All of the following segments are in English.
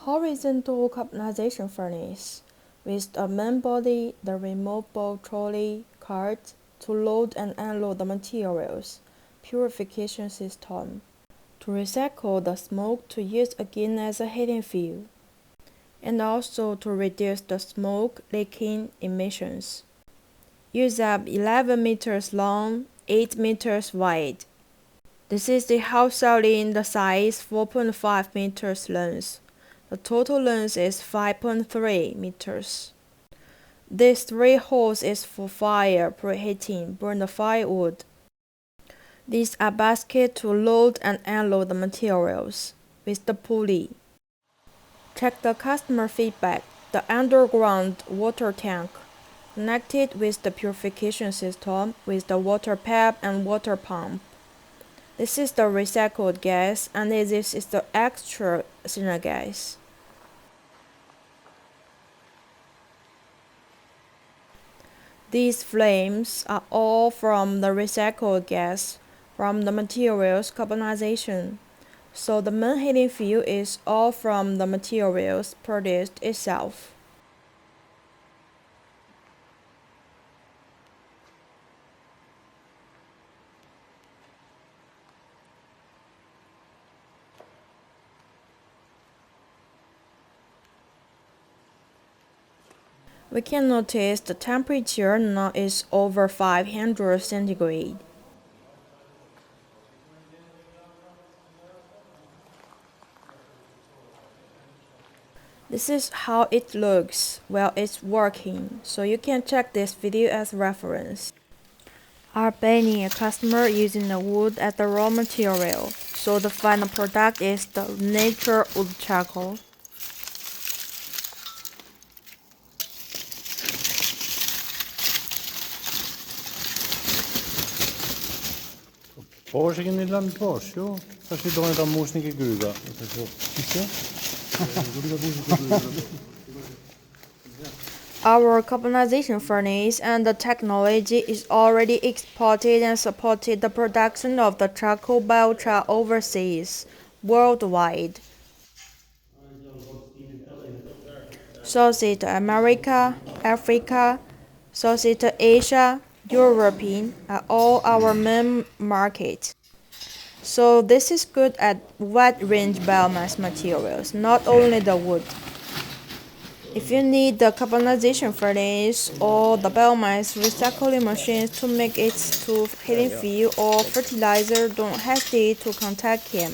Horizontal carbonization furnace with the main body, the removable trolley cart to load and unload the materials, purification system to recycle the smoke to use again as a heating fuel, and also to reduce the smoke leaking emissions. Use up 11 meters long, 8 meters wide. This is the house in the size 4.5 meters length. The total length is 5.3 meters. These 3 holes is for fire preheating, burn the firewood. These are baskets to load and unload the materials with the pulley. Check the customer feedback. The underground water tank connected with the purification system with the water pipe and water pump. This is the recycled gas and this is the extra snygas. These flames are all from the recycled gas from the materials carbonization. So the main heating fuel is all from the materials produced itself. We can notice the temperature now is over 500 centigrade. This is how it looks while it's working, so you can check this video as reference. Albania customer using the wood as the raw material, so the final product is the natural wood charcoal. Our carbonization furnace and the technology is already exported and supported the production of the charcoal biochar overseas, worldwide. Southeast America, Africa, Southeast Asia, European are all our main markets. So this is good at wide range biomass materials, not only the wood. If you need the carbonization furnace or the biomass recycling machines to make it to heating fuel or fertilizer, don't hesitate to contact him.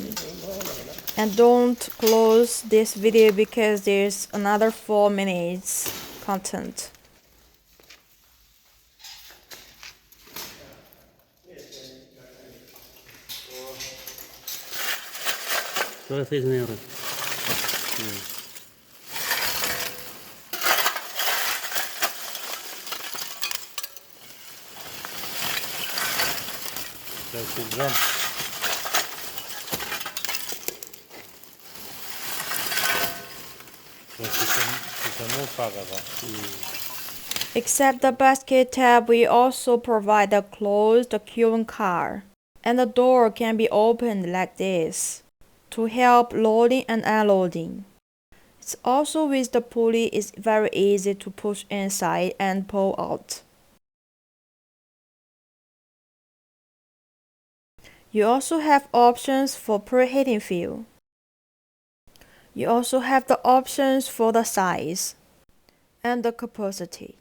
And don't close this video because there's another 4 minutes content. Except the basket tab, we also provide a closed queuing car, and the door can be opened like this to help loading and unloading. It's also with the pulley, it's very easy to push inside and pull out. You also have options for preheating fuel. You also have the options for the size and the capacity.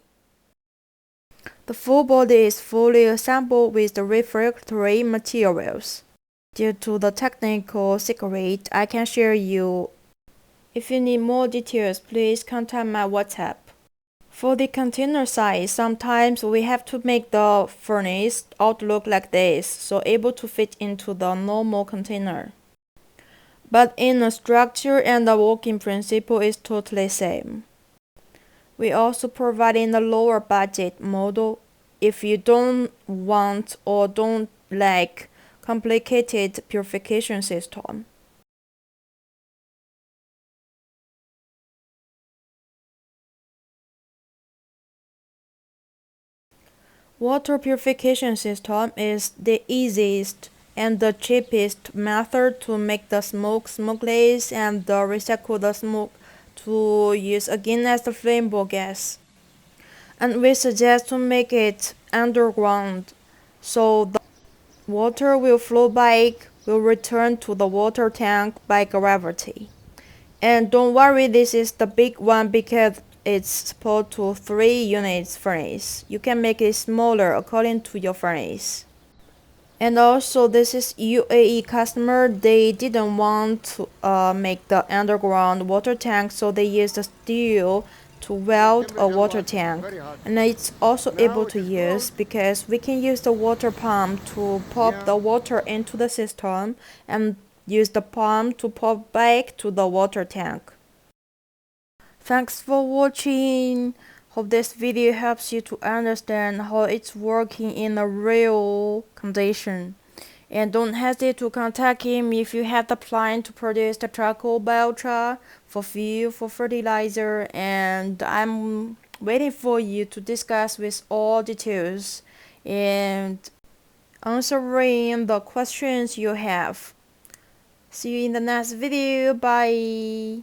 The full body is fully assembled with the refractory materials. Due to the technical secret, I can share you. If you need more details, please contact my WhatsApp. For the container size, sometimes we have to make the furnace outlook like this, so able to fit into the normal container. But in the structure and the working principle is totally same. We also provide in the lower budget model if you don't want or don't like complicated purification system. Water purification system is the easiest and the cheapest method to make the smoke smokeless and recycle the smoke to use again as the flammable gas. And we suggest to make it underground, so the water will flow back, will return to the water tank by gravity. And don't worry, this is the big one because it's supposed to 3 units furnace. You can make it smaller according to your furnace. And also, this is UAE customer. They didn't want to make the underground water tank, so they used the steel to weld a water tank. And it's also able to use because we can use the water pump to pump the water into the system and use the pump to pump back to the water tank. Thanks for watching. Hope this video helps you to understand how it's working in a real condition. And don't hesitate to contact him if you have the plan to produce the charcoal biochar for fuel, for fertilizer, and I'm waiting for you to discuss with all details and answering the questions you have. See you in the next video. Bye.